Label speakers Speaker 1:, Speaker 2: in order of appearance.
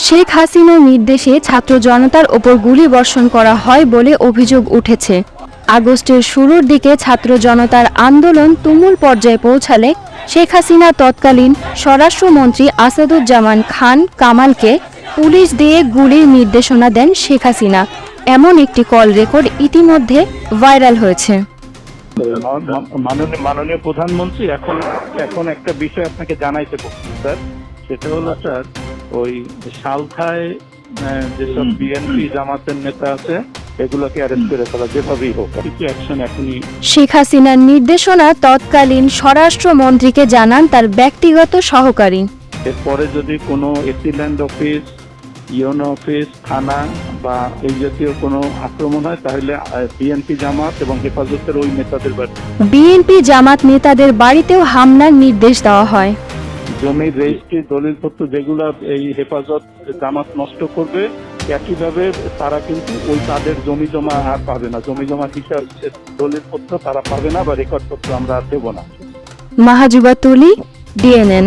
Speaker 1: শেখ হাসিনার নির্দেশে ছাত্র জনতার ওপর গুলিবর্ষণ করা হয় বলে অভিযোগ উঠেছে। আগস্টের শুরুর দিকে ছাত্র জনতার আন্দোলন তুমুল পর্যায়ে পৌঁছালে শেখ হাসিনা তৎকালীন স্বরাষ্ট্রমন্ত্রী আসাদুজ্জামান খান কামালকে পুলিশ দিয়ে গুলির নির্দেশনা দেন শেখ হাসিনা। এমন একটি কল রেকর্ড ইতিমধ্যে ভাইরাল হয়েছে।
Speaker 2: মাননীয় প্রধানমন্ত্রী এখন একটা বিষয় আপনাকে জানাইতে বলছি স্যার, সেটা হলো স্যার ওই সালথায় যেসব বিএনপি জামাতের নেতা আছে এগুলোকে অ্যারেস্ট করে ফেলা যেভাবেই হোক, কিছু অ্যাকশন এখনই।
Speaker 1: শেখ হাসিনার নির্দেশনা তৎকালীন স্বরাষ্ট্রমন্ত্রীকে জানান তার ব্যক্তিগত সহকারী।
Speaker 2: এরপরে যদি কোনো এসিল্যান্ড অফিস, ইউনো অফিস, থানা বা এই জাতীয় কোনো আক্রমণ হয় তাহলে বিএনপি জামাত এবং হেফাজতের ওই নেতাদের বাড়ি,
Speaker 1: বিএনপি জামাত নেতাদের বাড়িতেও হামলার নির্দেশ দেওয়া হয়।
Speaker 2: জমির রেজিস্ট্রি দলিলপত্র যেগুলো এই হেফাজত জামাত নষ্ট করবে, একইভাবে তারা কিন্তু ওই তাদের জমি জমা আর পাবে না, জমি জমা হিসাব দলিলপত্র তারা পাবে না বা রেকর্ডপত্র আমরা আর দেবো না।
Speaker 1: মাহাজুবা তুলি, ডিএনএন।